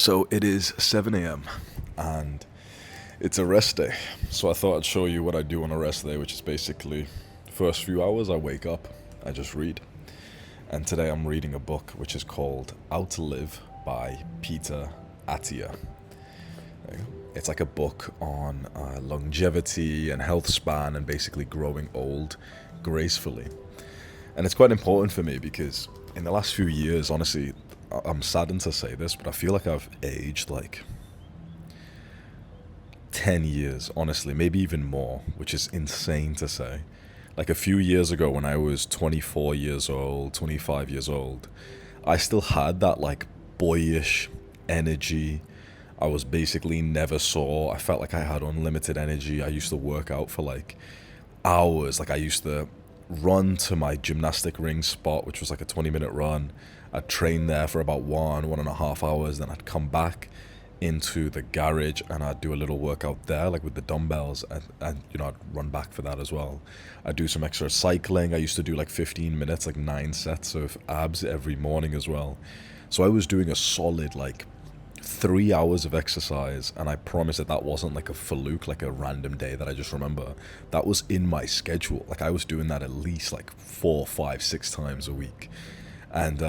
So it is 7 a.m. and it's a rest day. So I thought I'd show you what I do on a rest day, which is basically first few hours I wake up, I just read. And today I'm reading a book which is called Outlive by Peter Attia. It's like a book on longevity and health span and basically growing old gracefully. And it's quite important for me because in the last few years, honestly, I'm saddened to say this, but I feel like I've aged like 10 years, honestly, maybe even more, which is insane to say. Like a few years ago when I was 24 years old, 25 years old, I still had that like boyish energy. I was basically never sore. I felt like I had unlimited energy. I used to work out for like hours. Like I used to run to my gymnastic ring spot, which was like a 20-minute run. I'd train there for about 1.5 hours. Then I'd come back into the garage and I'd do a little workout there, like with the dumbbells, and I'd run back for that as well. I'd do some extra cycling. I used to do like 15 minutes, like 9 sets of abs every morning as well. So I was doing a solid like 3 hours of exercise, and I promise that wasn't like a fluke, like a random day that I just remember. That was in my schedule. Like I was doing that at least like 4, 5, 6 times a week, and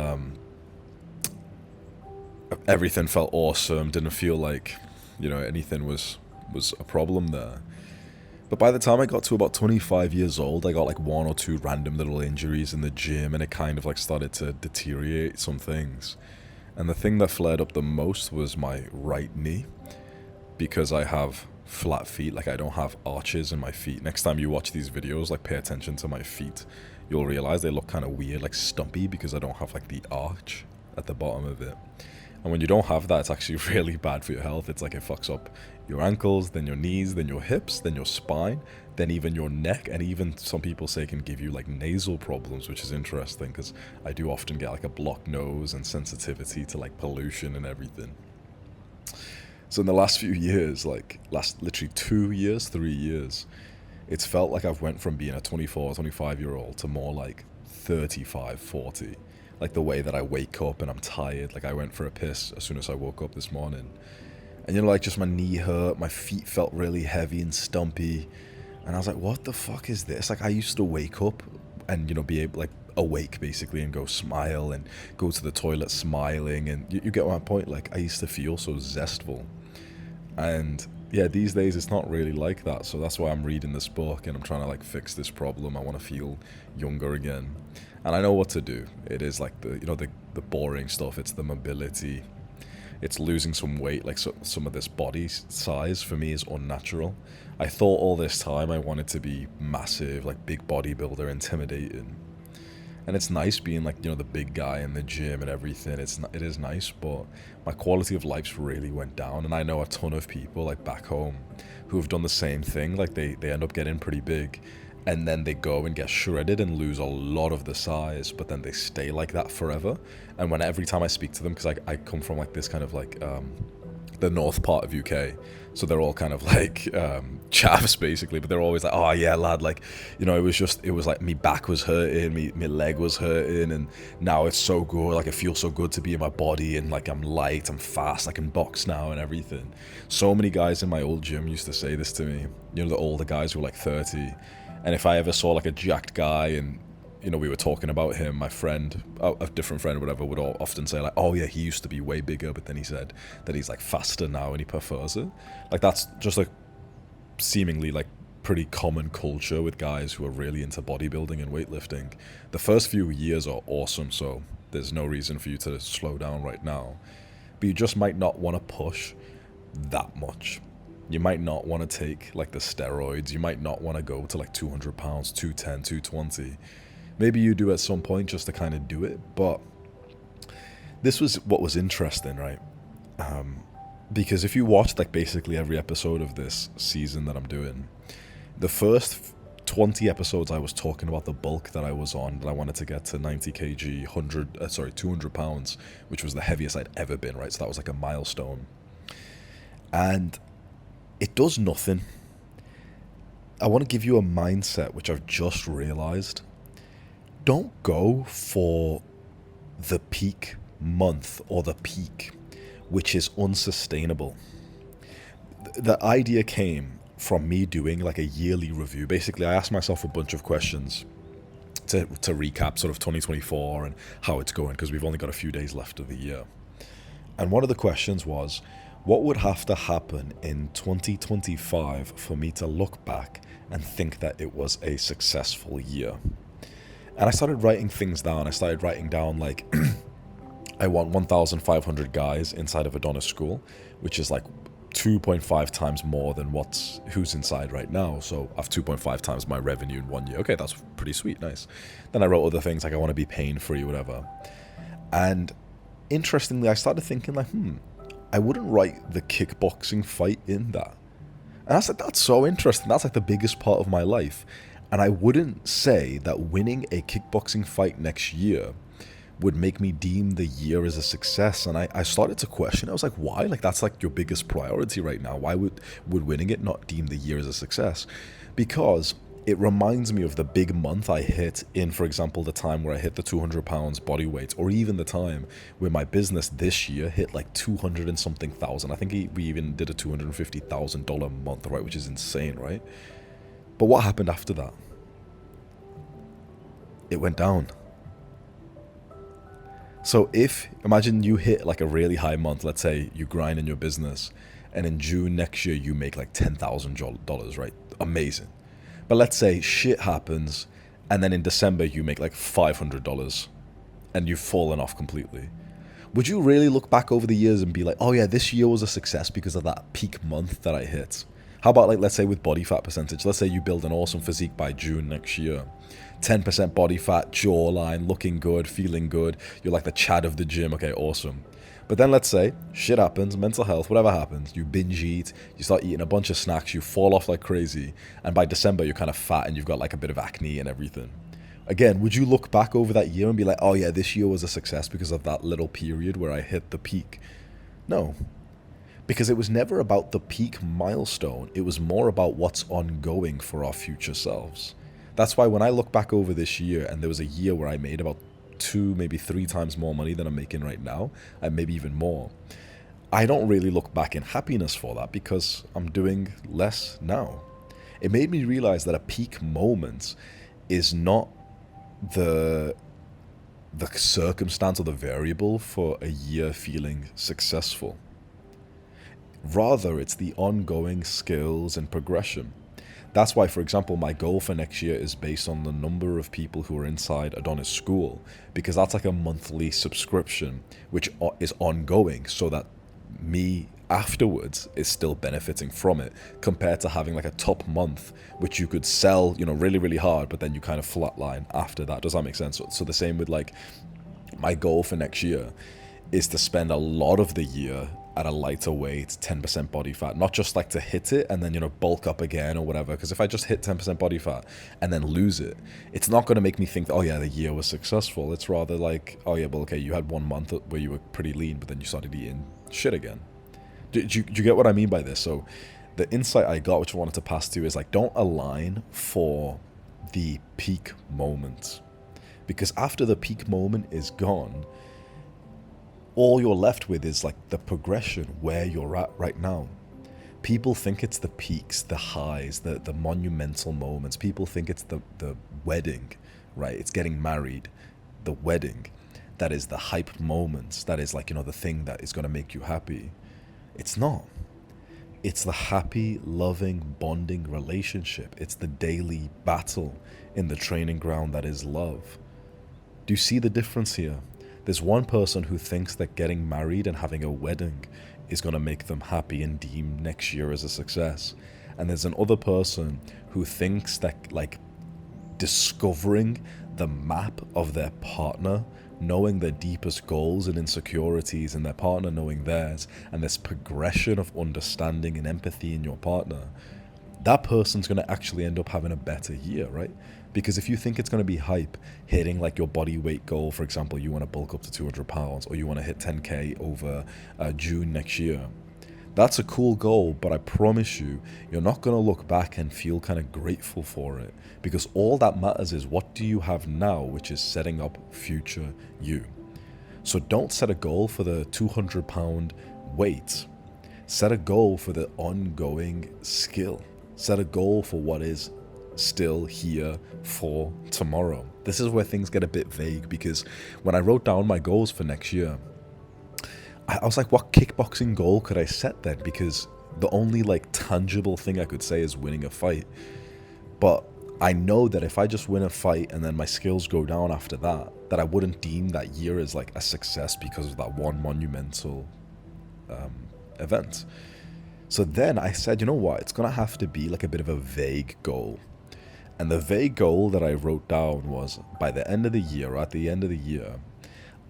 everything felt awesome. Didn't feel like anything was a problem there. But by the time I got to about 25 years old, I got like one or two random little injuries in the gym, and it kind of like started to deteriorate some things. And the thing that flared up the most was my right knee, because I have flat feet. Like I don't have arches in my feet. Next time you watch these videos, like pay attention to my feet. You'll realize they look kind of weird, like stumpy, because I don't have like the arch at the bottom of it. And when you don't have that, it's actually really bad for your health. It's like it fucks up your ankles, then your knees, then your hips, then your spine, then even your neck, and even some people say it can give you like nasal problems, which is interesting because I do often get like a blocked nose and sensitivity to like pollution and everything. So in the last few years, like last literally 2 years, 3 years, it's felt like I've went from being a 24, 25-year-old to more like 35, 40. Like the way that I wake up and I'm tired. Like I went for a piss as soon as I woke up this morning. And like just my knee hurt, my feet felt really heavy and stumpy. And I was like, what the fuck is this? Like I used to wake up and, be able like awake basically and go smile and go to the toilet smiling. And you get my point? Like I used to feel so zestful. And yeah, these days it's not really like that. So that's why I'm reading this book and I'm trying to like fix this problem. I want to feel younger again. And I know what to do. It is like the boring stuff. It's the mobility. It's losing some weight. Like some of this body size for me is unnatural. I thought all this time I wanted to be massive, like big bodybuilder, intimidating. And it's nice being like, the big guy in the gym and everything. It is nice, but my quality of life's really went down. And I know a ton of people like back home who have done the same thing. Like they end up getting pretty big and then they go and get shredded and lose a lot of the size, but then they stay like that forever. And every time I speak to them, because I come from like this kind of like the north part of UK, so they're all kind of like chavs basically, but they're always like, oh yeah lad, like it was like me back was hurting, me leg was hurting, and now it's so good, like it feels so good to be in my body, and like I'm light, I'm fast, I can box now and everything. So many guys in my old gym used to say this to me, the older guys who were like 30, and if I ever saw like a jacked guy and we were talking about him, my friend, a different friend or whatever, would often say like, oh yeah, he used to be way bigger, but then he said that he's like faster now and he prefers it. Like that's just like seemingly like pretty common culture with guys who are really into bodybuilding and weightlifting. The first few years are awesome, so there's no reason for you to slow down right now. But you just might not want to push that much. You might not want to take like the steroids. You might not want to go to like 200 pounds, 210, 220. Maybe you do at some point just to kind of do it. But this was what was interesting, right? Because if you watched like basically every episode of this season that I'm doing, the first 20 episodes I was talking about the bulk that I was on, that I wanted to get to 90 kg, 200 pounds, which was the heaviest I'd ever been, right? So that was like a milestone. And it does nothing. I want to give you a mindset, which I've just realized. Don't go for the peak month or the peak which is unsustainable. The idea came from me doing like a yearly review. Basically, I asked myself a bunch of questions to recap sort of 2024 and how it's going, because we've only got a few days left of the year. And one of the questions was, what would have to happen in 2025 for me to look back and think that it was a successful year? And I started writing things down. I started writing down like, I want 1,500 guys inside of Adonis School, which is like 2.5 times more than who's inside right now. So I have 2.5 times my revenue in 1 year. Okay, that's pretty sweet, nice. Then I wrote other things like I want to be pain free, whatever. And interestingly, I started thinking like, I wouldn't write the kickboxing fight in that. And I said, that's so interesting. That's like the biggest part of my life. And I wouldn't say that winning a kickboxing fight next year would make me deem the year as a success. And I started to question. I was like, why? Like, that's like your biggest priority right now. Why would winning it not deem the year as a success? Because it reminds me of the big month I hit in, for example, the time where I hit the 200 pounds body weight, or even the time where my business this year hit like 200 and something thousand. I think we even did a $250,000 month, right? Which is insane, right? But what happened after that? It went down. So imagine you hit like a really high month, let's say you grind in your business, and in June next year you make like $10,000, right? Amazing. But let's say shit happens, and then in December you make like $500, and you've fallen off completely. Would you really look back over the years and be like, oh yeah, this year was a success because of that peak month that I hit? How about like, let's say with body fat percentage, let's say you build an awesome physique by June next year. 10% body fat, jawline, looking good, feeling good. You're like the Chad of the gym. Okay, awesome. But then let's say shit happens, mental health, whatever happens, you binge eat, you start eating a bunch of snacks, you fall off like crazy, and by December you're kind of fat and you've got like a bit of acne and everything. Again, would you look back over that year and be like, oh yeah, this year was a success because of that little period where I hit the peak? No. Because it was never about the peak milestone. It was more about what's ongoing for our future selves. That's why when I look back over this year, and there was a year where I made about 2, maybe 3 times more money than I'm making right now, and maybe even more, I don't really look back in happiness for that because I'm doing less now. It made me realize that a peak moment is not the circumstance or the variable for a year feeling successful. Rather, it's the ongoing skills and progression. That's why, for example, my goal for next year is based on the number of people who are inside Adonis School, because that's like a monthly subscription, which is ongoing, so that me afterwards is still benefiting from it, compared to having like a top month, which you could sell, really, really hard, but then you kind of flatline after that. Does that make sense? So the same with like my goal for next year is to spend a lot of the year at a lighter weight, 10% body fat, not just like to hit it and then, bulk up again or whatever. Because if I just hit 10% body fat and then lose it, it's not going to make me think that, oh yeah, the year was successful. It's rather like, oh yeah, well, okay, you had 1 month where you were pretty lean, but then you started eating shit again. Do you get what I mean by this? So the insight I got, which I wanted to pass to, is like, don't align for the peak moment. Because after the peak moment is gone, all you're left with is like the progression where you're at right now. People think it's the peaks, the highs, the monumental moments. People think it's the wedding, right? It's getting married, the wedding. That is the hype moments. That is like, the thing that is going to make you happy. It's not. It's the happy, loving, bonding relationship. It's the daily battle in the training ground that is love. Do you see the difference here? There's one person who thinks that getting married and having a wedding is going to make them happy and deem next year as a success. And there's another person who thinks that like discovering the map of their partner, knowing their deepest goals and insecurities and their partner knowing theirs, and this progression of understanding and empathy in your partner, that person's going to actually end up having a better year, right? Because if you think it's going to be hype, hitting like your body weight goal, for example, you want to bulk up to 200 pounds, or you want to hit 10K over June next year, that's a cool goal, but I promise you, you're not going to look back and feel kind of grateful for it, because all that matters is what do you have now, which is setting up future you. So don't set a goal for the 200 pound wait. Set a goal for the ongoing skill. Set a goal for what is still here for tomorrow. This is where things get a bit vague, because when I wrote down my goals for next year, I was like, what kickboxing goal could I set then? Because the only like tangible thing I could say is winning a fight. But I know that if I just win a fight and then my skills go down after that, that I wouldn't deem that year as like a success because of that one monumental event. So then I said, you know what, it's gonna have to be like a bit of a vague goal. And the vague goal that I wrote down was, by the end of the year, or at the end of the year,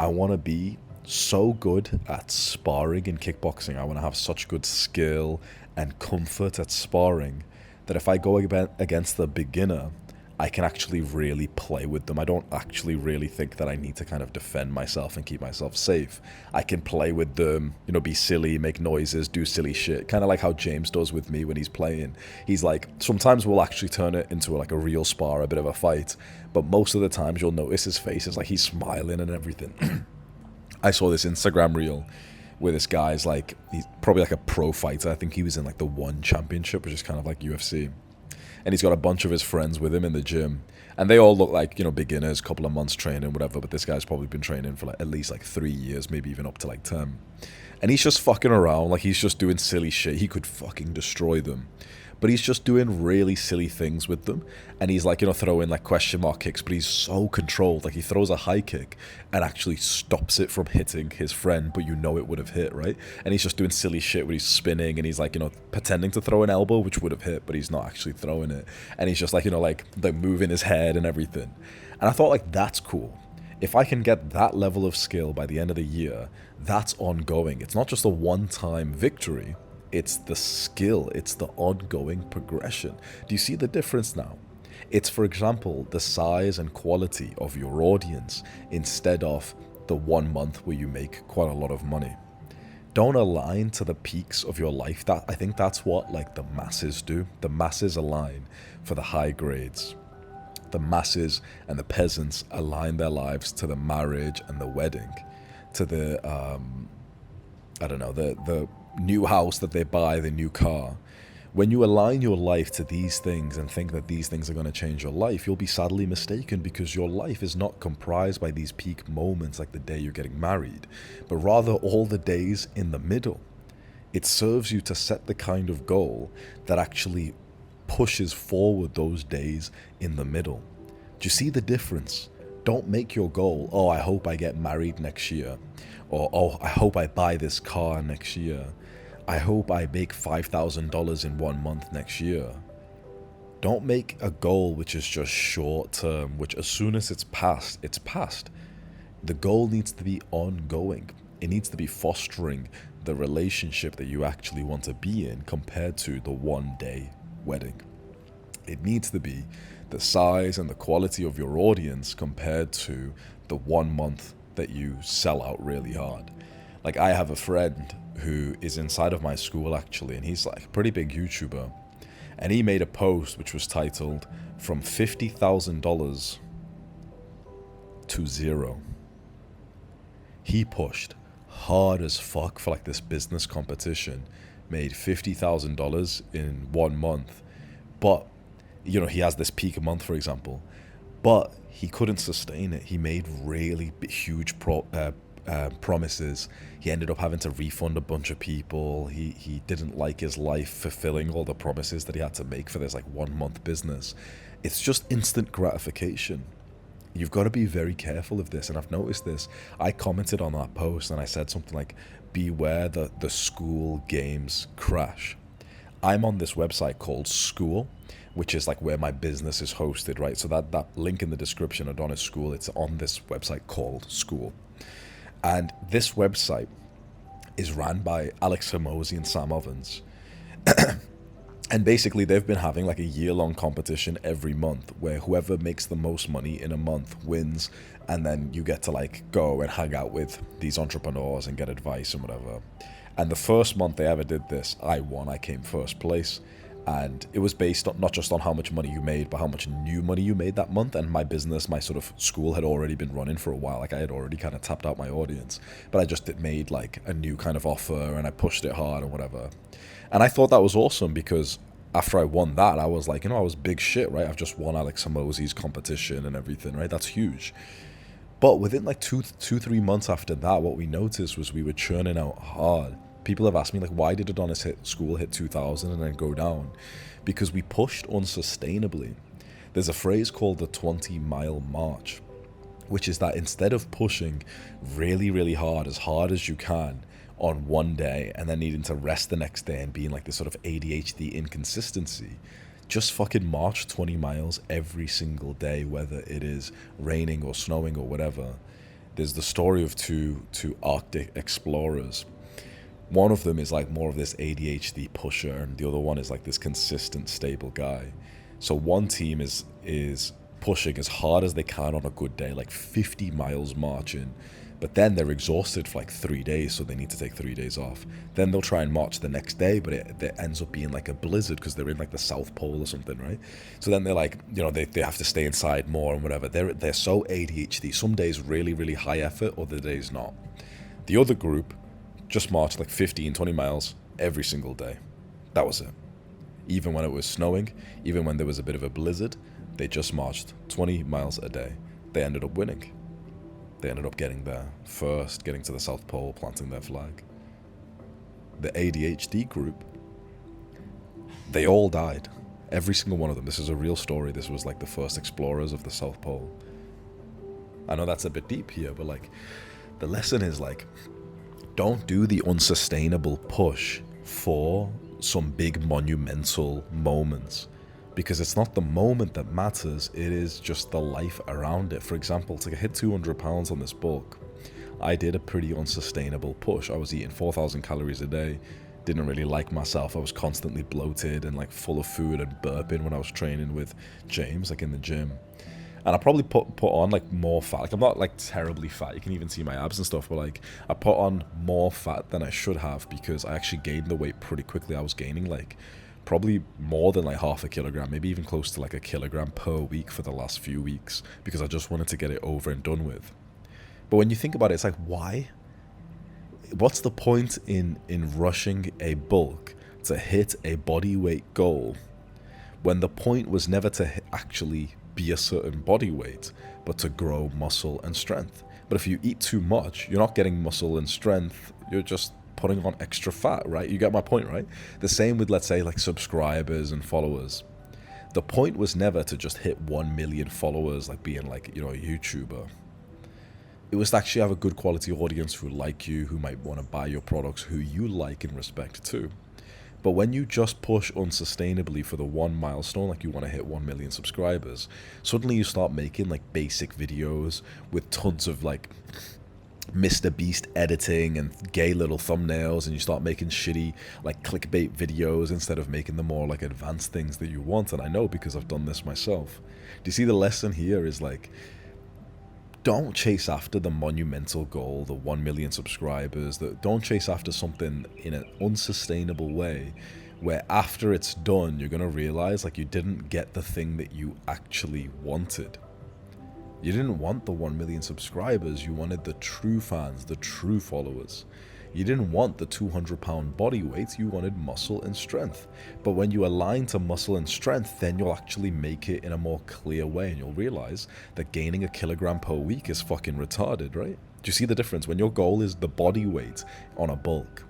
I want to be so good at sparring in kickboxing. I want to have such good skill and comfort at sparring that if I go against the beginner, I can actually really play with them. I don't actually really think that I need to kind of defend myself and keep myself safe. I can play with them, you know, be silly, make noises, do silly shit. Kind of like how James does with me when he's playing. He's like, sometimes we'll actually turn it into like a real spar, a bit of a fight. But most of the times you'll notice his face is like he's smiling and everything. I saw this Instagram reel where this guy's like, he's probably like a pro fighter. I think he was in like the One Championship, which is kind of like UFC. And he's got a bunch of his friends with him in the gym. And they all look like, you know, beginners, couple of months training, whatever. But this guy's probably been training for like at least like 3 years, maybe even up to like 10. And he's just fucking around. Like, he's just doing silly shit. He could fucking destroy them. But he's just doing really silly things with them. And he's like, you know, throwing like question mark kicks. But he's so controlled. Like, he throws a high kick and actually stops it from hitting his friend. But you know it would have hit, right? And he's just doing silly shit where he's spinning. And he's like, you know, pretending to throw an elbow, which would have hit. But he's not actually throwing it. And he's just like, you know, like moving his head and everything. And I thought, like, that's cool. If I can get that level of skill by the end of the year, that's ongoing. It's not just a one-time victory. It's the skill. It's the ongoing progression. Do you see the difference now? It's, for example, the size and quality of your audience instead of the 1 month where you make quite a lot of money. Don't align to the peaks of your life. That, I think that's what like the masses do. The masses align for the high grades. The masses and the peasants align their lives to the marriage and the wedding, to the I don't know, the new house that they buy, the new car. When you align your life to these things and think that these things are going to change your life, you'll be sadly mistaken, because your life is not comprised by these peak moments like the day you're getting married, but rather all the days in the middle. It serves you to set the kind of goal that actually pushes forward those days in the middle. Do you see the difference? Don't make your goal, oh, I hope I get married next year. Or, oh, I hope I buy this car next year. I hope I make $5,000 in 1 month next year. Don't make a goal which is just short term, which as soon as it's past, it's past. The goal needs to be ongoing. It needs to be fostering the relationship that you actually want to be in compared to the 1 day wedding. It needs to be the size and the quality of your audience compared to the 1 month that you sell out really hard. Like, I have a friend who is inside of my school actually, and he's like a pretty big YouTuber, and he made a post which was titled "From $50,000 to zero." He pushed hard as fuck for like this business competition, made $50,000 in 1 month, but you know, he has this peak month, for example, but he couldn't sustain it. He made really huge promises. He ended up having to refund a bunch of people. He didn't like his life fulfilling all the promises that he had to make for this like 1 month business. It's just instant gratification. You've got to be very careful of this. And I've noticed this. I commented on that post and I said something like, beware the school games crash. I'm on this website called School, which is like where my business is hosted, right? So that link in the description, Adonis School, it's on this website called School. And this website is ran by Alex Hermosi and Sam Ovens. And basically they've been having like a year-long competition every month where whoever makes the most money in a month wins, and then you get to like go and hang out with these entrepreneurs and get advice and whatever. And the first month they ever did this, I won. I came first place. And it was based on not just on how much money you made, but how much new money you made that month. And my business, my sort of school had already been running for a while. Like I had already kind of tapped out my audience, but I just made like a new kind of offer and I pushed it hard or whatever. And I thought that was awesome because after I won that, I was like, I was big shit, right? I've just won Alex Hormozi's competition and everything, right? That's huge. But within like 3 months after that, what we noticed was we were churning out hard. People have asked me, like, why did Adonis School hit 2,000 and then go down? Because we pushed unsustainably. There's a phrase called the 20-mile march, which is that instead of pushing really, really hard as you can on one day and then needing to rest the next day and being like this sort of ADHD inconsistency, just fucking march 20 miles every single day, whether it is raining or snowing or whatever. There's the story of two Arctic explorers. One of them is like more of this ADHD pusher, and the other one is like this consistent, stable guy. So one team is pushing as hard as they can on a good day, like 50 miles marching, but then they're exhausted for like 3 days, so they need to take 3 days off. Then they'll try and march the next day, but it ends up being like a blizzard because they're in like the South Pole or something, right? So then they're like, they have to stay inside more and whatever. They're so ADHD. Some days really, really high effort, other days not. The other group just marched like 15, 20 miles every single day. That was it. Even when it was snowing, even when there was a bit of a blizzard, they just marched 20 miles a day. They ended up winning. They ended up getting there first, getting to the South Pole, planting their flag. The ADHD group, they all died. Every single one of them. This is a real story. This was like the first explorers of the South Pole. I know that's a bit deep here, but like the lesson is like, don't do the unsustainable push for some big monumental moments, because it's not the moment that matters, it is just the life around it. For example, to hit 200 pounds on this bulk, I did a pretty unsustainable push. I was eating 4,000 calories a day, didn't really like myself. I was constantly bloated and like full of food and burping when I was training with James, like in the gym. And I probably put on like more fat. Like I'm not like terribly fat. You can even see my abs and stuff. But like I put on more fat than I should have because I actually gained the weight pretty quickly. I was gaining like probably more than like half a kilogram, maybe even close to like a kilogram per week for the last few weeks because I just wanted to get it over and done with. But when you think about it, it's like, why? What's the point in rushing a bulk to hit a body weight goal when the point was never to actually be a certain body weight, but to grow muscle and strength? But if you eat too much, you're not getting muscle and strength, you're just putting on extra fat, right? You get my point, right? The same with, let's say, like subscribers and followers. The point was never to just hit 1 million followers, like being like, a YouTuber. It was to actually have a good quality audience who like you, who might want to buy your products, who you like and respect too. But when you just push unsustainably for the one milestone, like you want to hit 1 million subscribers, suddenly you start making like basic videos with tons of like Mr. Beast editing and gay little thumbnails, and you start making shitty like clickbait videos instead of making the more like advanced things that you want. And I know because I've done this myself. Do you see the lesson here is like, don't chase after the monumental goal, the 1 million subscribers. Don't chase after something in an unsustainable way where after it's done, you're going to realize like you didn't get the thing that you actually wanted. You didn't want the 1 million subscribers. You wanted the true fans, the true followers. You didn't want the 200-pound body weight. You wanted muscle and strength. But when you align to muscle and strength, then you'll actually make it in a more clear way, and you'll realize that gaining a kilogram per week is fucking retarded, right? Do you see the difference? When your goal is the body weight on a bulk,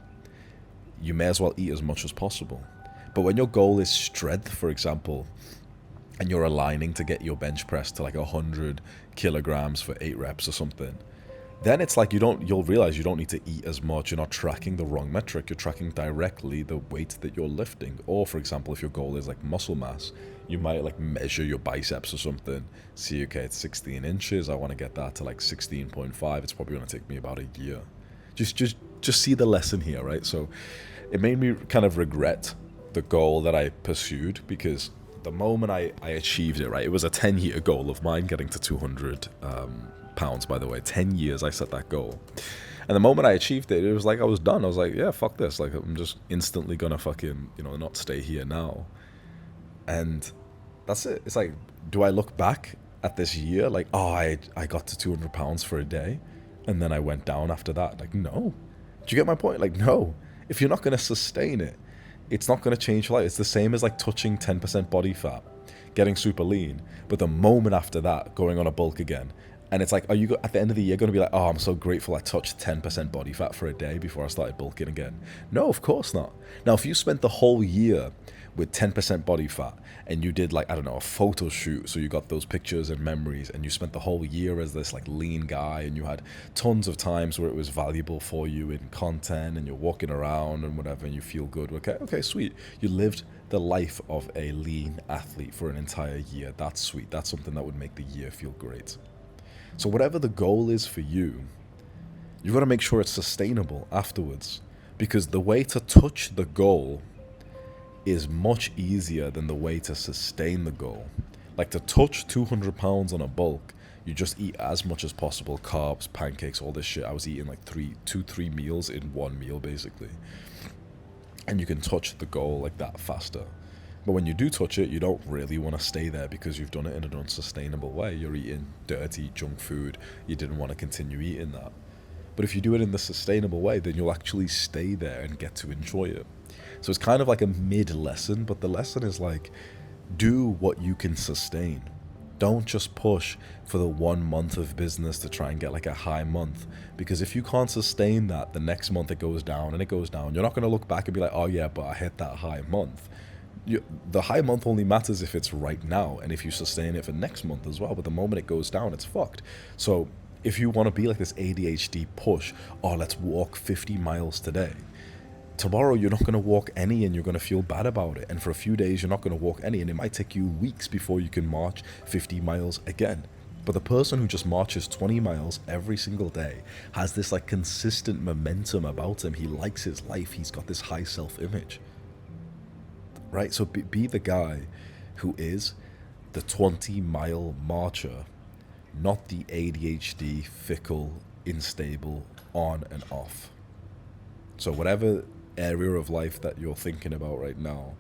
you may as well eat as much as possible. But when your goal is strength, for example, and you're aligning to get your bench press to like 100 kilograms for 8 reps or something, then it's like you'll realize you don't need to eat as much. You're not tracking the wrong metric. You're tracking directly the weight that you're lifting. Or for example, if your goal is like muscle mass, you might like measure your biceps or something. See, okay, it's 16 inches. I want to get that to like 16.5. It's probably going to take me about a year. Just see the lesson here, right? So it made me kind of regret the goal that I pursued, because the moment I achieved it, right, it was a 10-year goal of mine, getting to 200 pounds, by the way. 10 years I set that goal. And the moment I achieved it, it was like I was done. I was like, yeah, fuck this. Like, I'm just instantly gonna fucking, not stay here now. And that's it. It's like, do I look back at this year like, oh, I got to 200 pounds for a day and then I went down after that? Like, no. Do you get my point? Like, no. If you're not going to sustain it, it's not going to change your life. It's the same as like touching 10% body fat, getting super lean, but the moment after that, going on a bulk again. And it's like, are you at the end of the year going to be like, oh, I'm so grateful I touched 10% body fat for a day before I started bulking again? No, of course not. Now, if you spent the whole year with 10% body fat and you did like, I don't know, a photo shoot, so you got those pictures and memories, and you spent the whole year as this like lean guy, and you had tons of times where it was valuable for you in content, and you're walking around and whatever, and you feel good. Okay, sweet. You lived the life of a lean athlete for an entire year. That's sweet. That's something that would make the year feel great. So whatever the goal is for you, you've got to make sure it's sustainable afterwards, because the way to touch the goal is much easier than the way to sustain the goal. Like, to touch 200 pounds on a bulk, you just eat as much as possible, carbs, pancakes, all this shit. I was eating like three meals in one meal basically, and you can touch the goal like that faster. But when you do touch it, you don't really want to stay there because you've done it in an unsustainable way. You're eating dirty junk food. You didn't want to continue eating that. But if you do it in the sustainable way, then you'll actually stay there and get to enjoy it. So it's kind of like a mid lesson, but the lesson is like, do what you can sustain. Don't just push for the 1 month of business to try and get like a high month, because if you can't sustain that, the next month it goes down and it goes down. You're not going to look back and be like, oh yeah, but I hit that high month. The high month only matters if it's right now and if you sustain it for next month as well. But the moment it goes down, it's fucked. So if you want to be like this ADHD push, oh, let's walk 50 miles today. Tomorrow you're not going to walk any and you're going to feel bad about it. And for a few days you're not going to walk any, and it might take you weeks before you can march 50 miles again. But the person who just marches 20 miles every single day has this like consistent momentum about him. He likes his life. He's got this high self-image. Right? So be the guy who is the 20-mile marcher, not the ADHD, fickle, unstable, on and off. So whatever area of life that you're thinking about right now,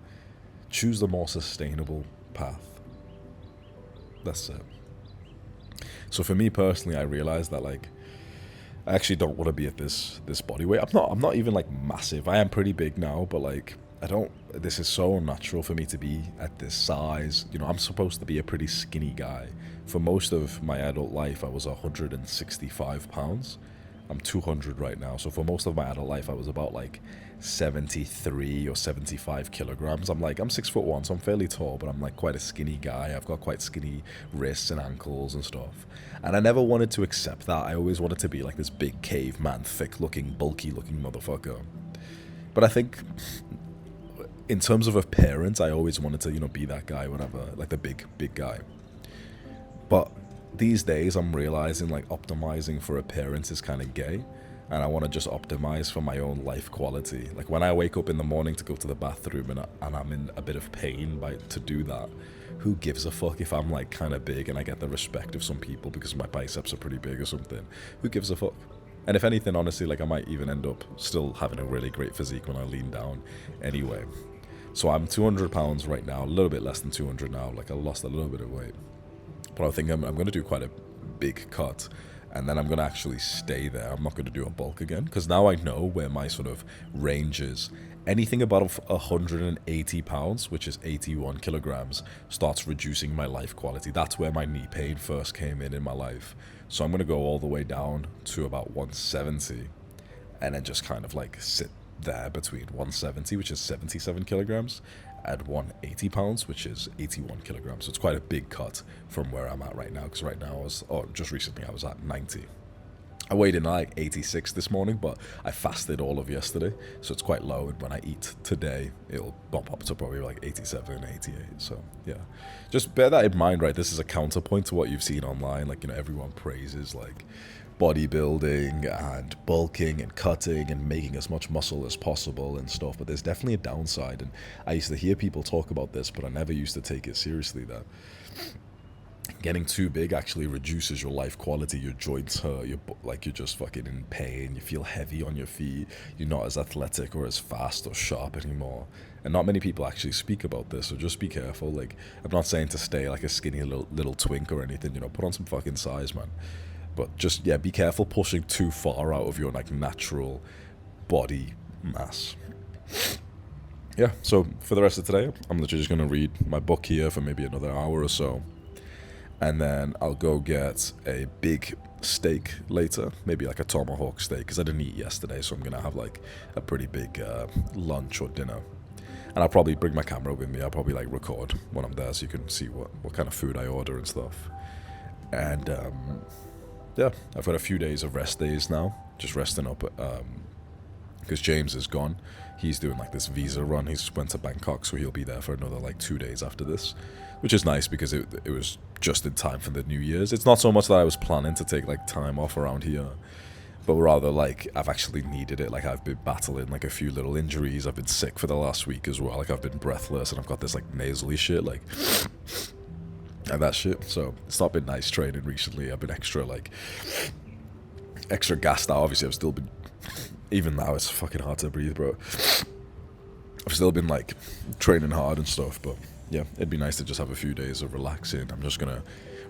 choose the more sustainable path. That's it. So for me personally, I realized that like, I actually don't want to be at this body weight. I'm not even like massive. I am pretty big now, but like, this is so unnatural for me to be at this size. I'm supposed to be a pretty skinny guy. For most of my adult life, I was 165 pounds. I'm 200 right now. So for most of my adult life, I was about like 73 or 75 kilograms. I'm 6'1", so I'm fairly tall, but I'm like quite a skinny guy. I've got quite skinny wrists and ankles and stuff. And I never wanted to accept that. I always wanted to be like this big caveman, thick looking, bulky looking motherfucker. But I think in terms of appearance, I always wanted to, be that guy, whatever, like the big guy. But these days, I'm realizing like optimizing for appearance is kind of gay, and I want to just optimize for my own life quality. Like when I wake up in the morning to go to the bathroom and I'm in a bit of pain to do that, who gives a fuck if I'm like kind of big and I get the respect of some people because my biceps are pretty big or something? Who gives a fuck? And if anything, honestly, like I might even end up still having a really great physique when I lean down anyway. So I'm 200 pounds right now, a little bit less than 200 now. Like I lost a little bit of weight. But I think I'm going to do quite a big cut, and then I'm going to actually stay there. I'm not going to do a bulk again, because now I know where my sort of range is. Anything above 180 pounds, which is 81 kilograms, starts reducing my life quality. That's where my knee pain first came in my life. So I'm going to go all the way down to about 170, and then just kind of like sit there between 170, which is 77 kilograms, and 180 pounds, which is 81 kilograms. So it's quite a big cut from where I'm at right now, because right now just recently I was at 90. I weighed in like 86 this morning, but I fasted all of yesterday, so it's quite low, and when I eat today, it'll bump up to probably like 87, 88, so yeah. Just bear that in mind, right? This is a counterpoint to what you've seen online, like, everyone praises like bodybuilding and bulking and cutting and making as much muscle as possible and stuff, but there's definitely a downside, and I used to hear people talk about this, but I never used to take it seriously, that Getting too big actually reduces your life quality. Your joints hurt. You're just fucking in pain. You feel heavy on your feet. You're not as athletic or as fast or sharp anymore. And not many people actually speak about this. So just be careful. Like, I'm not saying to stay like a skinny little twink or anything. You know, put on some fucking size, man. But just, yeah, be careful pushing too far out of your like natural body mass. Yeah. So for the rest of today, I'm literally just gonna read my book here for maybe another hour or so. And then I'll go get a big steak later, maybe like a tomahawk steak, because I didn't eat yesterday, so I'm going to have like a pretty big lunch or dinner. And I'll probably bring my camera with me. I'll probably like record when I'm there so you can see what kind of food I order and stuff. And yeah, I've got a few days of rest days now, just resting up because James is gone. He's doing like this visa run. He's went to Bangkok, so he'll be there for another like 2 days after this, which is nice because it was just in time for the New Year's. It's not so much that I was planning to take like time off around here, but rather like I've actually needed it. Like I've been battling like a few little injuries. I've been sick for the last week as well. Like I've been breathless and I've got this like nasally shit like and that shit. So it's not been nice training recently. I've been extra gassed out. Obviously I've still been, even now it's fucking hard to breathe, bro. I've still been like training hard and stuff, but yeah, it'd be nice to just have a few days of relaxing. I'm just gonna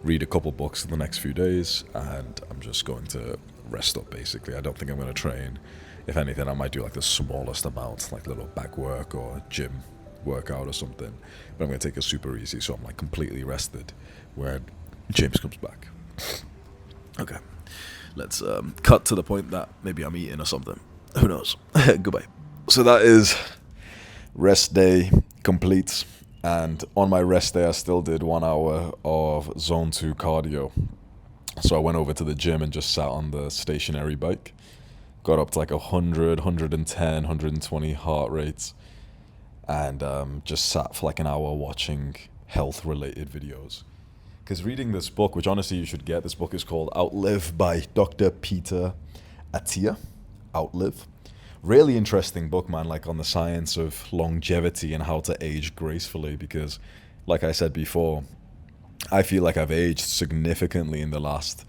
read a couple books in the next few days, and I'm just going to rest up basically. I don't think I'm gonna train. If anything, I might do like the smallest amount, like little back work or gym workout or something. But I'm gonna take it super easy, so I'm like completely rested when James comes back. Okay, let's cut to the point that maybe I'm eating or something. Who knows? Goodbye. So that is rest day complete. And on my rest day, I still did 1 hour of zone 2 cardio. So I went over to the gym and just sat on the stationary bike. Got up to like 100, 110, 120 heart rates. And just sat for like an hour watching health-related videos. Because reading this book, which honestly you should get, this book is called Outlive by Dr. Peter Attia. Outlive. Really interesting book, man, like on the science of longevity and how to age gracefully, because like I said before, I feel like I've aged significantly in the last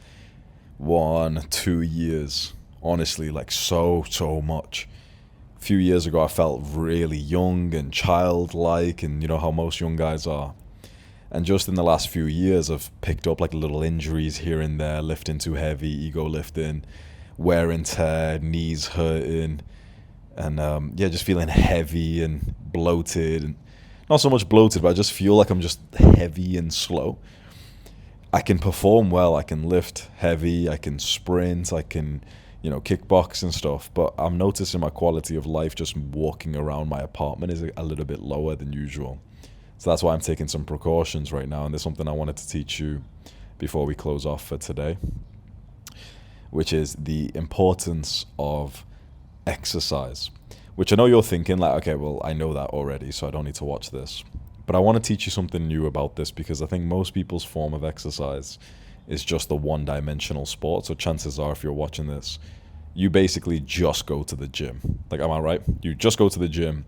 1-2 years. Honestly, like so much. A few years ago I felt really young and childlike, and you know how most young guys are. And just in the last few years I've picked up like little injuries here and there, lifting too heavy, ego lifting, wear and tear, knees hurting. And yeah, just feeling heavy and bloated, and not so much bloated, but I just feel like I'm just heavy and slow. I can perform well, I can lift heavy, I can sprint, I can, kickbox and stuff, but I'm noticing my quality of life just walking around my apartment is a little bit lower than usual. So that's why I'm taking some precautions right now, and there's something I wanted to teach you before we close off for today, which is the importance of exercise, which I know you're thinking like, okay, well, I know that already, so I don't need to watch this. But I want to teach you something new about this, because I think most people's form of exercise is just a one-dimensional sport. So chances are, if you're watching this, you basically just go to the gym. Like, am I right? You just go to the gym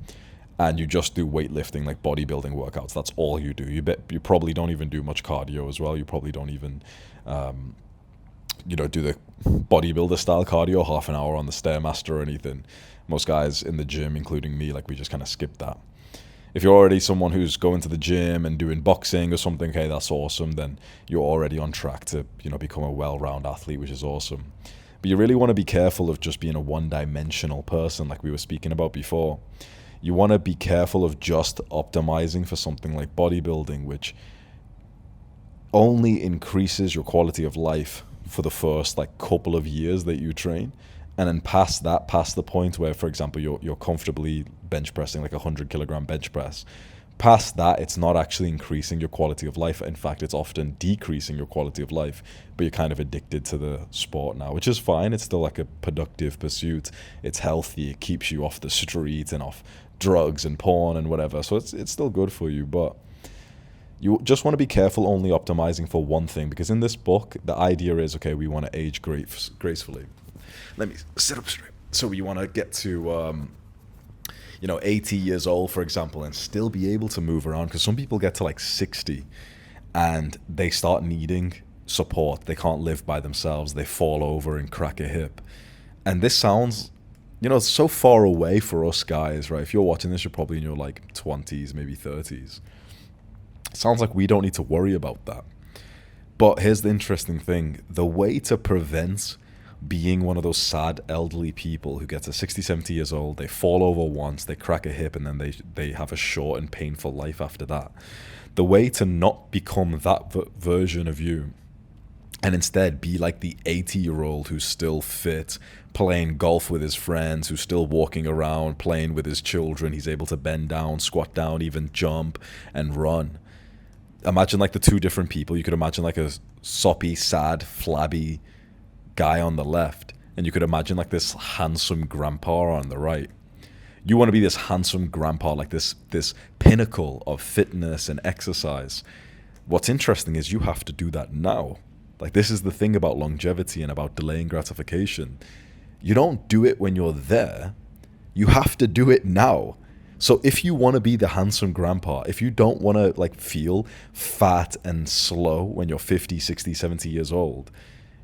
and you just do weightlifting, like bodybuilding workouts. That's all you do. You probably don't even do much cardio as well. You probably don't even do the bodybuilder style cardio, half an hour on the Stairmaster or anything. Most guys in the gym, including me, like we just kind of skip that. If you're already someone who's going to the gym and doing boxing or something, okay, that's awesome. Then you're already on track to, become a well-rounded athlete, which is awesome. But you really want to be careful of just being a one-dimensional person, like we were speaking about before. You want to be careful of just optimizing for something like bodybuilding, which only increases your quality of life for the first couple of years that you train, and then past the point where, for example, you're comfortably bench pressing like 100-kilogram bench press. Past that, it's not actually increasing your quality of life. In fact, it's often decreasing your quality of life, but you're kind of addicted to the sport now, which is fine. It's still like a productive pursuit. It's healthy. It keeps you off the street and off drugs and porn and whatever. So it's still good for you, but you just want to be careful only optimizing for one thing, because in this book, the idea is, okay, we want to age gracefully. Let me sit up straight. So we want to get to, 80 years old, for example, and still be able to move around, because some people get to 60 and they start needing support. They can't live by themselves. They fall over and crack a hip. And this sounds, so far away for us guys, right? If you're watching this, you're probably in your like 20s, maybe 30s. It sounds like we don't need to worry about that. But here's the interesting thing. The way to prevent being one of those sad elderly people who gets to 60, 70 years old, they fall over once, they crack a hip, and then they have a short and painful life after that. The way to not become that version of you and instead be like the 80-year-old who's still fit, playing golf with his friends, who's still walking around, playing with his children, he's able to bend down, squat down, even jump and run. Imagine like the two different people. You could imagine like a soppy, sad, flabby guy on the left, and you could imagine like this handsome grandpa on the right. You want to be this handsome grandpa, like this pinnacle of fitness and exercise. What's interesting is you have to do that now. Like, this is the thing about longevity and about delaying gratification. You don't do it when you're there. You have to do it now. So if you want to be the handsome grandpa, if you don't want to like feel fat and slow when you're 50, 60, 70 years old,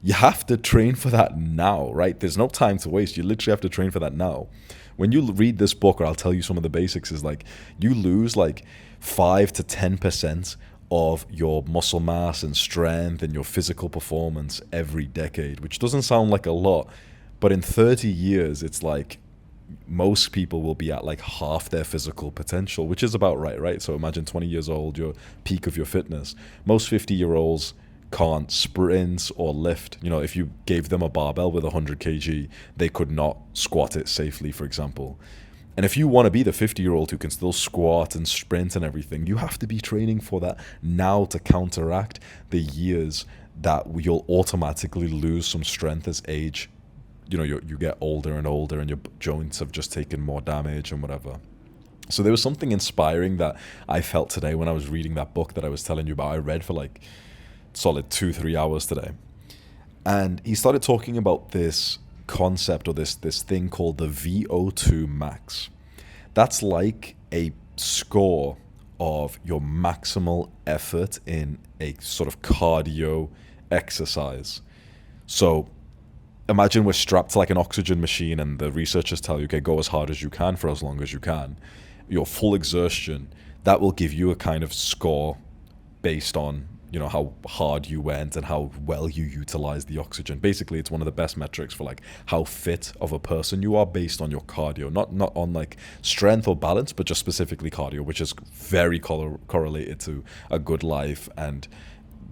you have to train for that now, right? There's no time to waste. You literally have to train for that now. When you read this book, or I'll tell you some of the basics, is like you lose like 5 to 10% of your muscle mass and strength and your physical performance every decade, which doesn't sound like a lot, but in 30 years, it's like most people will be at like half their physical potential, which is about right? So imagine 20 years old, your peak of your fitness. Most 50-year-olds can't sprint or lift. If you gave them a barbell with 100 kg, they could not squat it safely, for example. And if you want to be the 50-year-old who can still squat and sprint and everything, you have to be training for that now to counteract the years that you'll automatically lose some strength as age. You get older and older, and your joints have just taken more damage and whatever. So there was something inspiring that I felt today when I was reading that book that I was telling you about. I read for like solid 2-3 hours today. And he started talking about this concept, or this thing called the VO2 max. That's like a score of your maximal effort in a sort of cardio exercise. So imagine we're strapped to like an oxygen machine, and the researchers tell you, okay, go as hard as you can for as long as you can. Your full exertion, that will give you a kind of score based on how hard you went and how well you utilized the oxygen. Basically, it's one of the best metrics for like how fit of a person you are based on your cardio, not on like strength or balance, but just specifically cardio, which is very correlated to a good life. And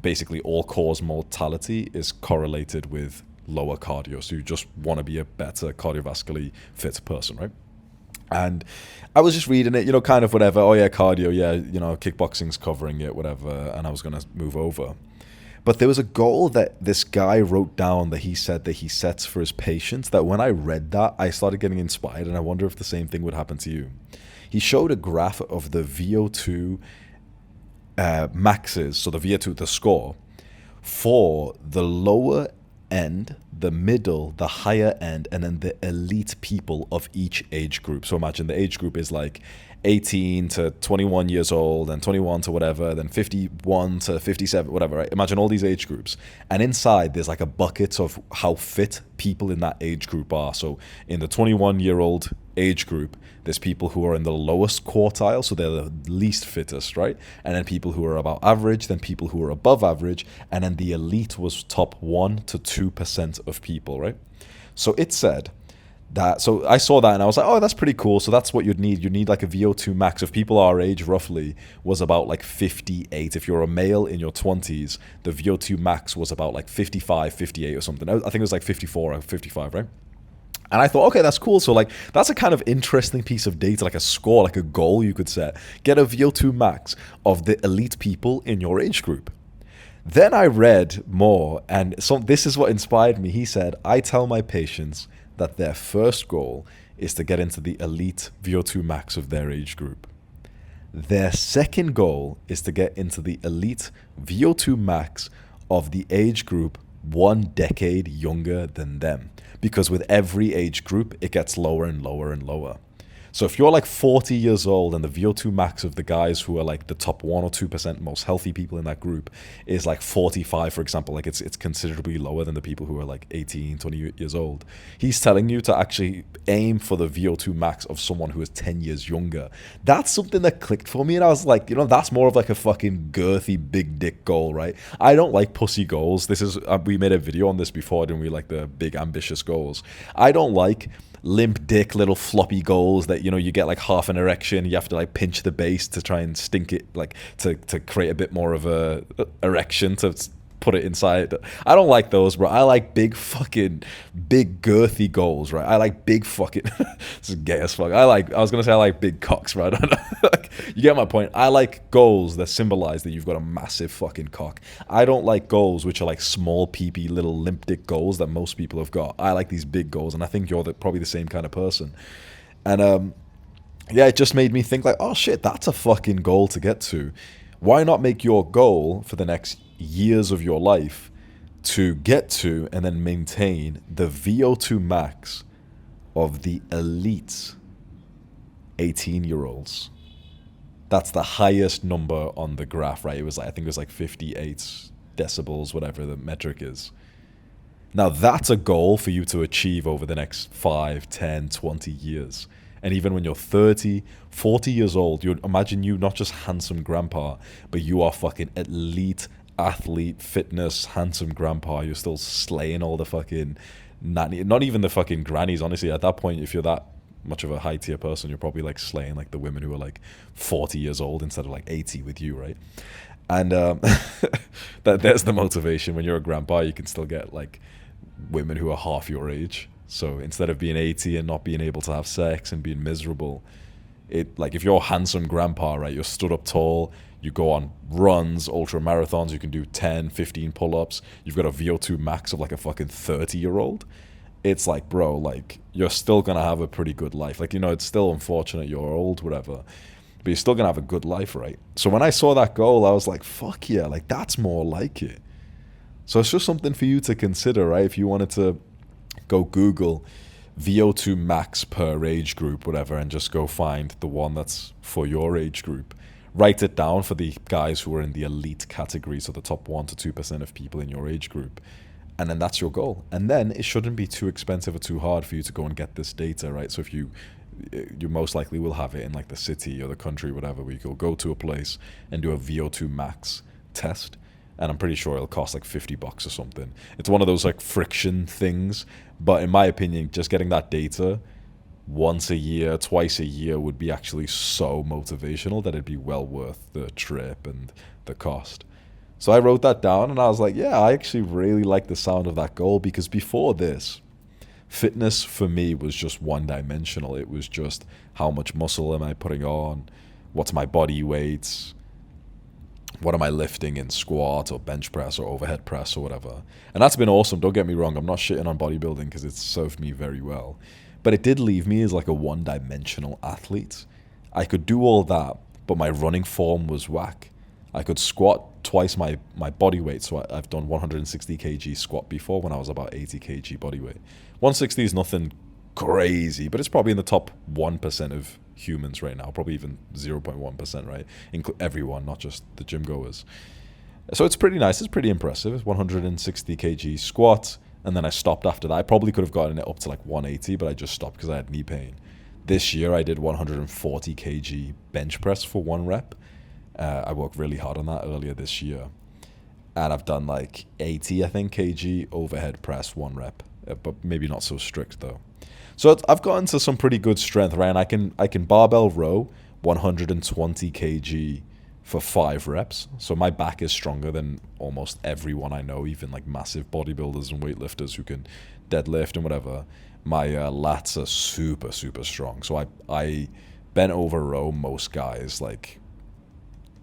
basically all cause mortality is correlated with lower cardio. So you just want to be a better cardiovascularly fit person, right? And I was just reading it, kind of whatever. Oh yeah, cardio, yeah, kickboxing's covering it, whatever. And I was going to move over. But there was a goal that this guy wrote down that he said that he sets for his patients, that when I read that, I started getting inspired, and I wonder if the same thing would happen to you. He showed a graph of the VO2 maxes, so the VO2, the score, for the lower end, the middle, the higher end, and then the elite people of each age group. So imagine the age group is like 18 to 21 years old, and 21 to whatever, then 51 to 57, whatever, right? Imagine all these age groups. And inside there's like a bucket of how fit people in that age group are. So in the 21-year-old age group, there's people who are in the lowest quartile, so they're the least fittest, right? And then people who are about average, then people who are above average, and then the elite was top 1 to 2% of people, right? So it said that, so I saw that and I was like, oh, that's pretty cool. So that's what you'd need. You'd need like a VO2 max of people our age roughly was about like 58. If you're a male in your 20s, the VO2 max was about like 55, 58 or something. I think it was like 54 or 55, right? And I thought, okay, that's cool. So like, that's a kind of interesting piece of data, like a score, like a goal you could set. Get a VO2 max of the elite people in your age group. Then I read more, and so this is what inspired me. He said, I tell my patients that their first goal is to get into the elite VO2 max of their age group. Their second goal is to get into the elite VO2 max of the age group 1 decade younger than them. Because with every age group, it gets lower and lower and lower. So if you're like 40 years old and the VO2 max of the guys who are like the top 1 or 2% most healthy people in that group is like 45, for example, like it's considerably lower than the people who are like 18, 20 years old. He's telling you to actually aim for the VO2 max of someone who is 10 years younger. That's something that clicked for me, and I was like, that's more of like a fucking girthy big dick goal, right? I don't like pussy goals. This is we made a video on this before, didn't we? Like the big ambitious goals. I don't like limp dick little floppy goals that you get like half an erection, you have to like pinch the base to try and stink it, like to create a bit more of a erection to put it inside. I don't like those, bro. I like big girthy goals, right? I like big fucking this is gay as fuck. I was gonna say I like big cocks, right? I don't know. Like, you get my point. I like goals that symbolize that you've got a massive fucking cock. I don't like goals which are like small peepee little limp dick goals that most people have got. I like these big goals, and I think you're probably the same kind of person. And yeah, it just made me think like, oh shit, that's a fucking goal to get to. Why not make your goal for the next years of your life to get to and then maintain the VO2 max of the elite 18-year-olds? That's the highest number on the graph, right? I think it was like 58 decibels, whatever the metric is. Now that's a goal for you to achieve over the next 5, 10, 20 years. And even when you're 30, 40 years old, you imagine you not just handsome grandpa, but you are fucking elite athlete, fitness, handsome grandpa. You're still slaying all the fucking nanny, not even the fucking grannies, honestly. At that point, if you're that much of a high tier person, you're probably like slaying like the women who are like 40 years old instead of like 80 with you, right? And there's the motivation. When you're a grandpa, you can still get like women who are half your age. So instead of being 80 and not being able to have sex and being miserable, like if you're a handsome grandpa, right, you're stood up tall, you go on runs, ultra marathons, you can do 10, 15 pull-ups, you've got a VO2 max of like a fucking 30-year-old. It's like, bro, like you're still gonna have a pretty good life. Like, it's still unfortunate you're old, whatever, but you're still gonna have a good life, right? So when I saw that goal, I was like, fuck yeah, like that's more like it. So it's just something for you to consider, right? If you wanted to go Google VO2 max per age group, whatever, and just go find the one that's for your age group. Write it down for the guys who are in the elite category, so the top 1 to 2% of people in your age group. And then that's your goal. And then it shouldn't be too expensive or too hard for you to go and get this data, right? So if you most likely will have it in like the city or the country, whatever, where you go to a place and do a VO2 max test. And I'm pretty sure it'll cost like $50 or something. It's one of those like friction things. But in my opinion, just getting that data once a year, twice a year would be actually so motivational that it'd be well worth the trip and the cost. So I wrote that down and I was like, yeah, I actually really like the sound of that goal, because before this, fitness for me was just one-dimensional. It was just how much muscle am I putting on, what's my body weight, what am I lifting in squat or bench press or overhead press or whatever. And that's been awesome, don't get me wrong. I'm not shitting on bodybuilding because it's served me very well. But it did leave me as like a one-dimensional athlete. I could do all that, but my running form was whack. I could squat twice my body weight, so I've done 160 kg squat before when I was about 80 kg body weight. 160 is nothing crazy, but it's probably in the top 1% of humans right now, probably even 0.1%, right? Everyone, not just the gym goers. So it's pretty nice, it's pretty impressive. It's 160 kg squat, and then I stopped after that. I probably could have gotten it up to like 180, but I just stopped because I had knee pain. This year I did 140 kg bench press for 1 rep. I worked really hard on that earlier this year. And I've done like 80, I think, kg overhead press 1 rep, but maybe not so strict though. So I've gotten to some pretty good strength, right? And I can barbell row 120 kg for 5 reps. So my back is stronger than almost everyone I know, even like massive bodybuilders and weightlifters who can deadlift and whatever. My lats are super, super strong. So I bent over row most guys like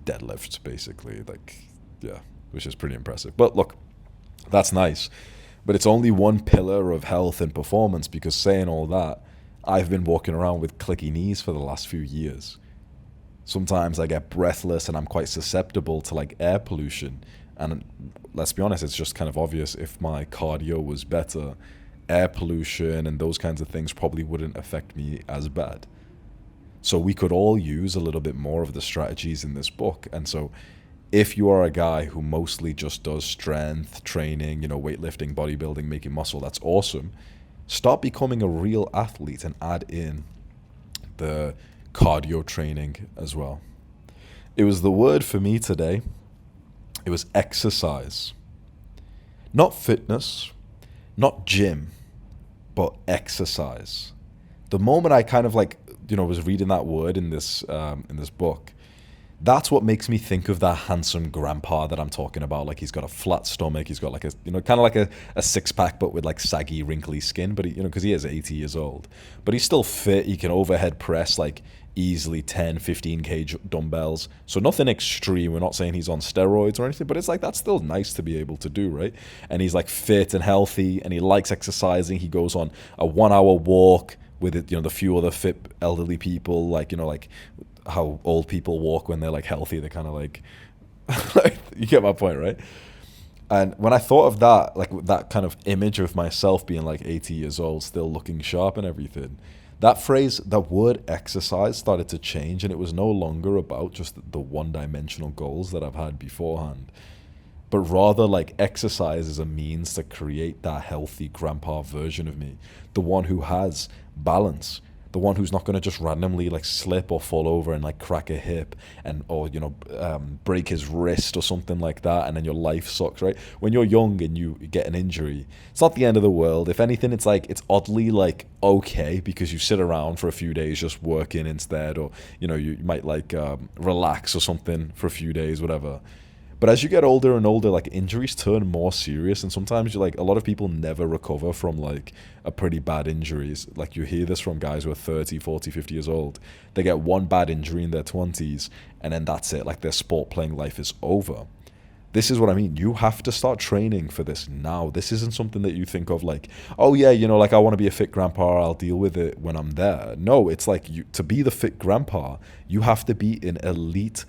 deadlift, basically. Like, yeah, which is pretty impressive. But look, that's nice. But it's only one pillar of health and performance, because saying all that, I've been walking around with clicky knees for the last few years. Sometimes I get breathless and I'm quite susceptible to like air pollution. And let's be honest, it's just kind of obvious. If my cardio was better, air pollution and those kinds of things probably wouldn't affect me as bad. So we could all use a little bit more of the strategies in this book. And so if you are a guy who mostly just does strength training, weightlifting, bodybuilding, making muscle, that's awesome. Start becoming a real athlete and add in the cardio training as well. It was the word for me today. It was exercise. Not fitness, not gym, but exercise. The moment I kind of was reading that word in this book, that's what makes me think of that handsome grandpa that I'm talking about. Like, he's got a flat stomach, he's got like a, kind of like a six pack, but with like saggy, wrinkly skin. But because he is 80 years old, but he's still fit. He can overhead press like easily 10, 15K dumbbells. So nothing extreme. We're not saying he's on steroids or anything, but it's like, that's still nice to be able to do, right? And he's like fit and healthy, and he likes exercising. He goes on a 1 hour walk with it, the few other fit elderly people, like how old people walk when they're like healthy. They're kind of like, you get my point, right? And when I thought of that, like that kind of image of myself being like 80 years old, still looking sharp and everything, that phrase, that word exercise started to change, and it was no longer about just the one-dimensional goals that I've had beforehand, but rather like exercise is a means to create that healthy grandpa version of me, the one who has balance, the one who's not going to just randomly like slip or fall over and like crack a hip or break his wrist or something like that, and then your life sucks, right? When you're young and you get an injury, it's not the end of the world. If anything, it's oddly like okay, because you sit around for a few days just working instead, or you might relax or something for a few days, whatever. But as you get older and older, like injuries turn more serious, and sometimes a lot of people never recover from like a pretty bad injuries. Like, you hear this from guys who are 30, 40, 50 years old. They get one bad injury in their 20s, and then that's it. Like, their sport playing life is over. This is what I mean. You have to start training for this now. This isn't something that you think of like, oh yeah, like I want to be a fit grandpa, I'll deal with it when I'm there. No, it's like, to be the fit grandpa, you have to be in elite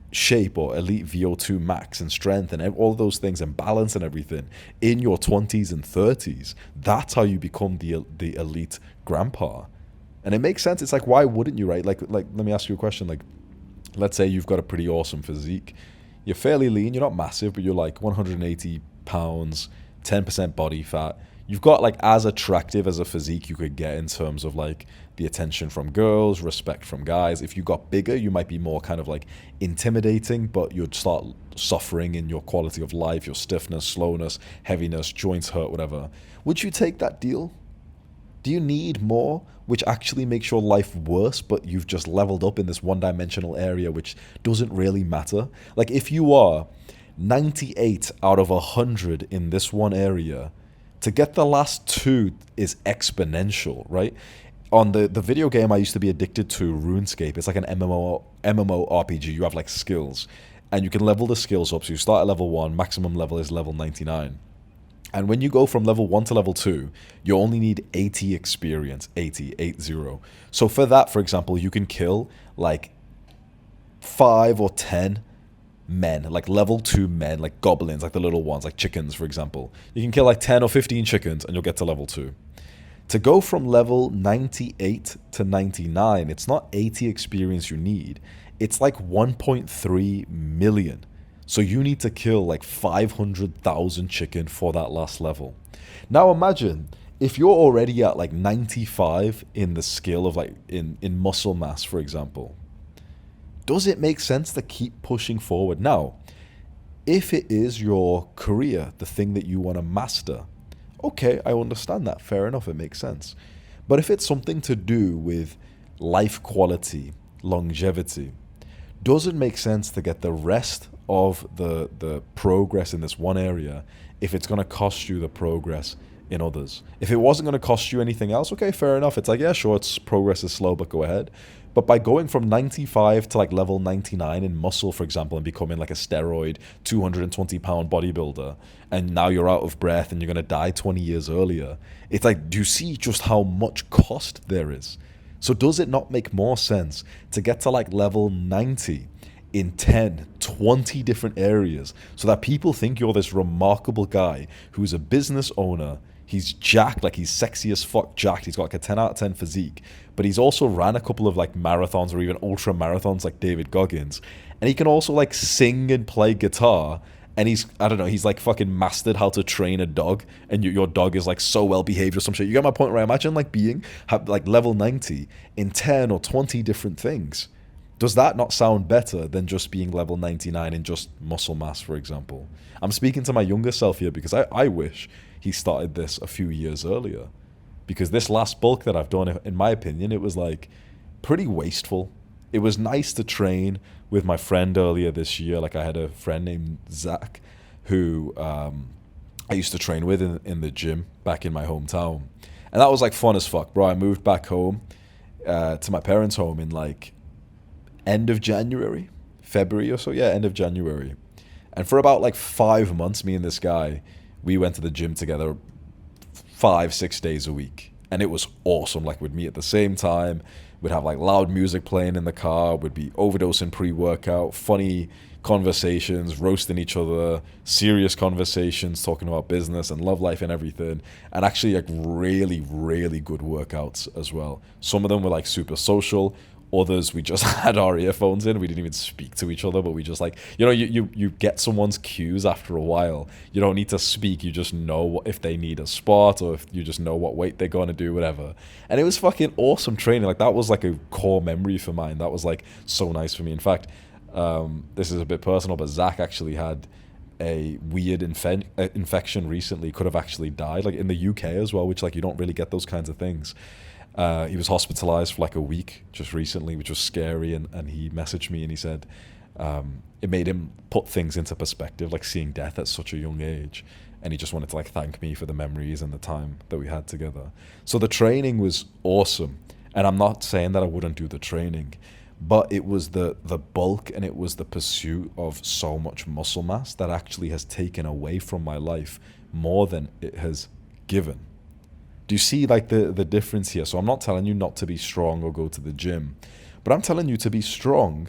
shape or elite VO2 max and strength and all those things and balance and everything in your 20s and 30s. That's how you become the elite grandpa. And it makes sense. It's like, why wouldn't you, right? Like let me ask you a question. Like, let's say you've got a pretty awesome physique. You're fairly lean, you're not massive, but you're like 180 pounds, 10% body fat. You've got like as attractive as a physique you could get in terms of like the attention from girls, respect from guys. If you got bigger, you might be more kind of like intimidating, but you'd start suffering in your quality of life, your stiffness, slowness, heaviness, joints hurt, whatever. Would you take that deal? Do you need more, which actually makes your life worse, but you've just leveled up in this one-dimensional area which doesn't really matter? Like, if you are 98 out of 100 in this one area, to get the last two is exponential, right? On the video game I used to be addicted to, RuneScape. It's like an MMO RPG. You have like skills, and you can level the skills up. So you start at level 1, maximum level is level 99. And when you go from level 1 to level 2, you only need 80 experience, 80. So for that, for example, you can kill like 5 or 10 men, like level 2 men, like goblins, like the little ones, like chickens, for example. You can kill like 10 or 15 chickens and you'll get to level 2. To go from level 98 to 99, it's not 80 experience you need. It's like 1.3 million. So you need to kill like 500,000 chicken for that last level. Now imagine if you're already at like 95 in the skill of like in muscle mass, for example. Does it make sense to keep pushing forward? Now, if it is your career, the thing that you want to master, okay, I understand that. Fair enough, it makes sense. But if it's something to do with life quality, longevity, does it make sense to get the rest of the progress in this one area if it's going to cost you the progress in others? If it wasn't going to cost you anything else, okay, fair enough. It's like, yeah, sure, it's progress is slow, but go ahead. But by going from 95 to like level 99 in muscle, for example, and becoming like a steroid 220-pound bodybuilder, and now you're out of breath and you're going to die 20 years earlier, it's like, do you see just how much cost there is? So does it not make more sense to get to like level 90 in 10, 20 different areas so that people think you're this remarkable guy who's a business owner, He's jacked, like he's sexy as fuck jacked. He's got like a 10 out of 10 physique. But he's also ran a couple of like marathons or even ultra marathons like David Goggins. And he can also like sing and play guitar. And he's, I don't know, he's like fucking mastered how to train a dog. And your dog is like so well behaved or some shit. You get my point, right? Imagine like being like level 90 in 10 or 20 different things. Does that not sound better than just being level 99 in just muscle mass, for example? I'm speaking to my younger self here because I wish he started this a few years earlier. Because this last bulk that I've done, in my opinion, it was like pretty wasteful. It was nice to train with my friend earlier this year. Like I had a friend named Zach who I used to train with in the gym back in my hometown. And that was like fun as fuck, bro. I moved back home to my parents' home in like end of January, February or so. Yeah, end of January. And for about like 5 months, me and this guy, we went to the gym together 5-6 days a week. And it was awesome. Like we'd meet at the same time. We'd have like loud music playing in the car. We'd be overdosing pre-workout, funny conversations, roasting each other, serious conversations, talking about business and love life and everything. And actually like really, really good workouts as well. Some of them were like super social. Others, we just had our earphones in. We didn't even speak to each other, but we just like, you know, you get someone's cues after a while. You don't need to speak. You just know if they need a spot or if you just know what weight they're going to do, whatever. And it was fucking awesome training. Like that was like a core memory for mine. That was like so nice for me. In fact, this is a bit personal, but Zach actually had a weird infection recently. Could have actually died, like in the UK as well, which like you don't really get those kinds of things. He was hospitalized for like a week just recently, which was scary. And he messaged me and he said it made him put things into perspective, like seeing death at such a young age. And he just wanted to like thank me for the memories and the time that we had together. So the training was awesome. And I'm not saying that I wouldn't do the training, but it was the bulk and it was the pursuit of so much muscle mass that actually has taken away from my life more than it has given. Do you see like the difference here? So I'm not telling you not to be strong or go to the gym, but I'm telling you to be strong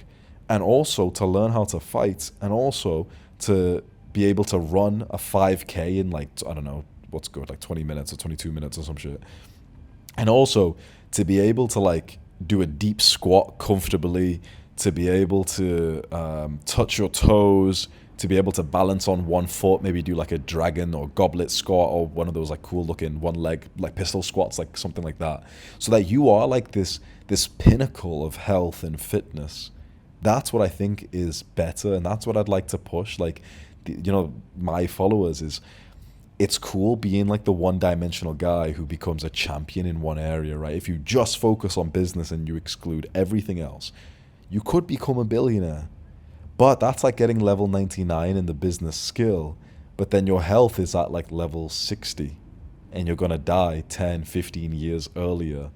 and also to learn how to fight and also to be able to run a 5K in like, I don't know, what's good, like 20 minutes or 22 minutes or some shit. And also to be able to like do a deep squat comfortably, to be able to touch your toes, to be able to balance on one foot, maybe do like a dragon or goblet squat or one of those like cool looking one leg like pistol squats, like something like that, so that you are like this pinnacle of health and fitness. That's what I think is better, and that's what I'd like to push. Like, you know, my followers is, it's cool being like the one-dimensional guy who becomes a champion in one area, right? If you just focus on business and you exclude everything else, you could become a billionaire. But that's like getting level 99 in the business skill. But then your health is at like level 60 and you're going to die 10, 15 years earlier.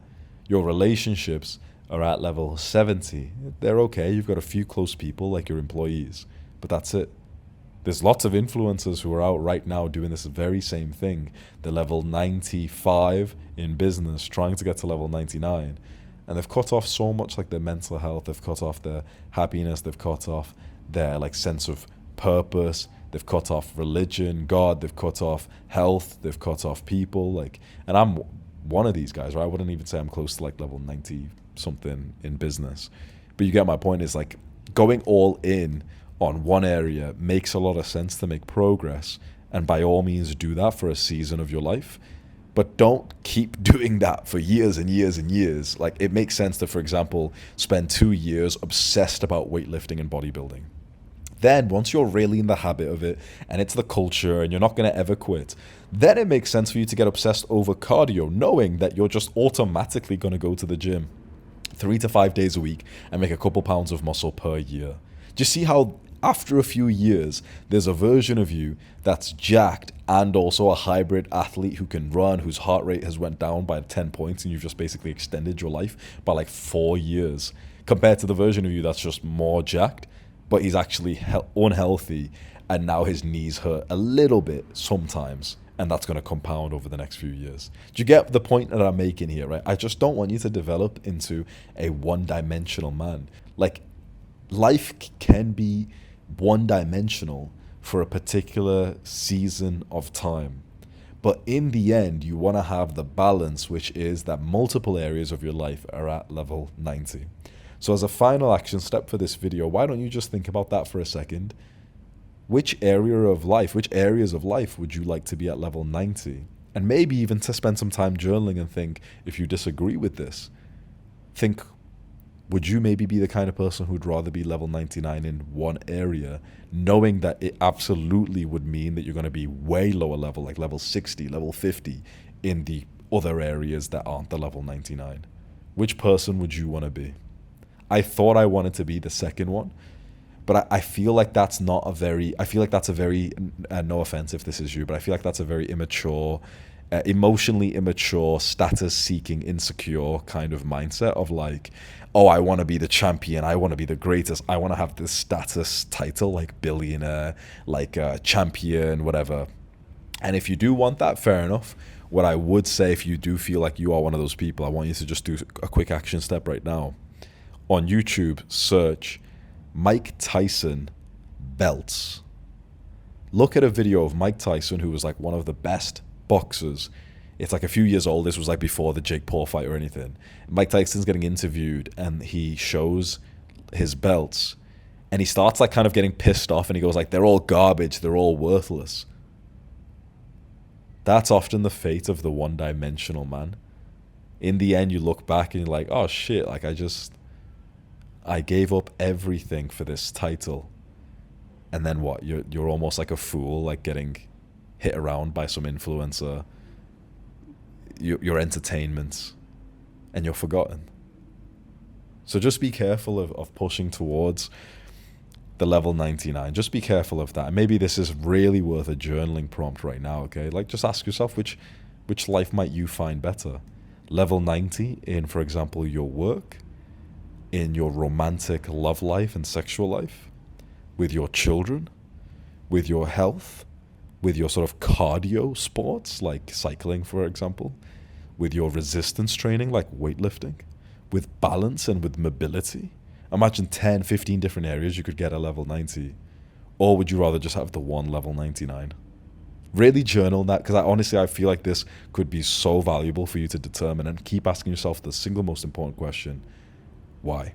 Your relationships are at level 70. They're okay. You've got a few close people like your employees, but that's it. There's lots of influencers who are out right now doing this very same thing. They're level 95 in business, trying to get to level 99. And they've cut off so much like their mental health. They've cut off their happiness. They've cut off their like sense of purpose. They've cut off religion, God. They've cut off health. They've cut off people. Like, and I'm one of these guys, right? I wouldn't even say I'm close to like level 90 something in business. But you get my point. Is like going all in on one area makes a lot of sense to make progress. And by all means do that for a season of your life. But don't keep doing that for years and years and years. Like, it makes sense to, for example, spend 2 years obsessed about weightlifting and bodybuilding. Then, once you're really in the habit of it, and it's the culture, and you're not going to ever quit, then it makes sense for you to get obsessed over cardio, knowing that you're just automatically going to go to the gym 3 to 5 days a week and make a couple pounds of muscle per year. Do you see how after a few years, there's a version of you that's jacked and also a hybrid athlete who can run, whose heart rate has went down by 10 points, and you've just basically extended your life by like 4 years, compared to the version of you that's just more jacked, but he's actually unhealthy, and now his knees hurt a little bit sometimes, and that's going to compound over the next few years. Do you get the point that I'm making here, right? I just don't want you to develop into a one-dimensional man. Like, life can be one-dimensional for a particular season of time. But in the end, you want to have the balance, which is that multiple areas of your life are at level 90. So as a final action step for this video, why don't you just think about that for a second? Which areas of life would you like to be at level 90? And maybe even to spend some time journaling and think, if you disagree with this, think, would you maybe be the kind of person who'd rather be level 99 in one area, knowing that it absolutely would mean that you're going to be way lower level, like level 60, level 50, in the other areas that aren't the level 99? Which person would you want to be? I thought I wanted to be the second one, but I feel like that's not a very, I feel like that's a very, no offense if this is you, but I feel like that's a very immature, emotionally immature, status-seeking, insecure kind of mindset of like, oh, I want to be the champion, I want to be the greatest, I want to have this status title like billionaire, like champion, whatever. And if you do want that, fair enough. What I would say, if you do feel like you are one of those people, I want you to just do a quick action step right now. On YouTube, search Mike Tyson belts. Look at a video of Mike Tyson, who was like one of the best boxers. It's like a few years old. This was like before the Jake Paul fight or anything. Mike Tyson's getting interviewed and he shows his belts and he starts like kind of getting pissed off and he goes like, they're all garbage, they're all worthless. That's often the fate of the one-dimensional man. In the end, you look back and you're like, oh shit, like I gave up everything for this title. And then what? You're almost like a fool, like getting hit around by some influencer, your entertainment, and you're forgotten. So just be careful of pushing towards the level 99. Just be careful of that. And maybe this is really worth a journaling prompt right now, okay? Like just ask yourself which life might you find better? Level 90 in, for example, your work, in your romantic love life and sexual life, with your children, with your health, with your sort of cardio sports like cycling, for example, with your resistance training like weightlifting, with balance and with mobility. Imagine 10, 15 different areas you could get at level 90. Or would you rather just have the one level 99? Really journal that, because honestly, I feel like this could be so valuable for you to determine, and keep asking yourself the single most important question. Why?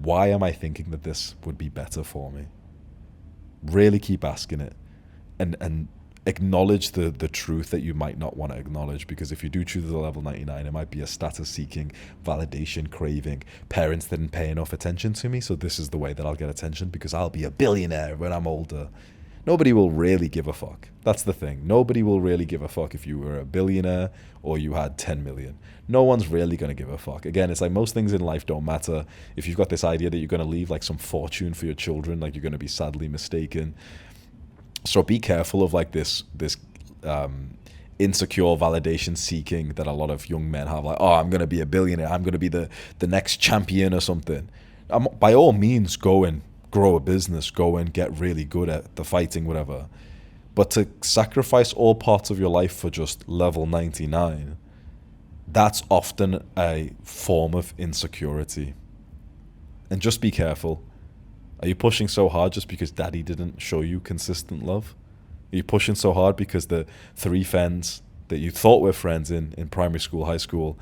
Why am I thinking that this would be better for me? Really keep asking it, and acknowledge the truth that you might not want to acknowledge, because if you do choose the level 99, it might be a status-seeking, validation craving. Parents didn't pay enough attention to me, so this is the way that I'll get attention because I'll be a billionaire when I'm older. Nobody will really give a fuck. That's the thing. Nobody will really give a fuck if you were a billionaire or you had 10 million. No one's really going to give a fuck. Again, it's like most things in life don't matter. If you've got this idea that you're going to leave like some fortune for your children, like you're going to be sadly mistaken. So be careful of like this insecure validation seeking that a lot of young men have. Like, oh, I'm going to be a billionaire. I'm going to be the next champion or something. By all means, go and grow a business, go and get really good at the fighting, whatever. But to sacrifice all parts of your life for just level 99, that's often a form of insecurity. And just be careful. Are you pushing so hard just because daddy didn't show you consistent love? Are you pushing so hard because the 3 friends that you thought were friends in primary school, high school,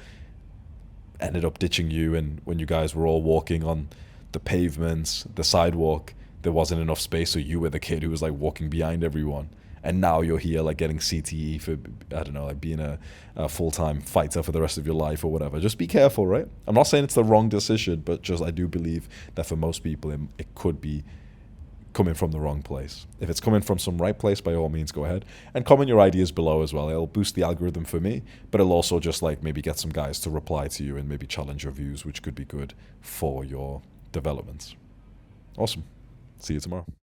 ended up ditching you, and when you guys were all walking on the pavements, the sidewalk, there wasn't enough space, so you were the kid who was like walking behind everyone, and now you're here like getting CTE for, I don't know, like being a full-time fighter for the rest of your life or whatever. Just be careful, right? I'm not saying it's the wrong decision, but just I do believe that for most people it could be coming from the wrong place. If it's coming from some right place, by all means go ahead and comment your ideas below as well. It'll boost the algorithm for me, but it'll also just like maybe get some guys to reply to you and maybe challenge your views, which could be good for your developments. Awesome. See you tomorrow.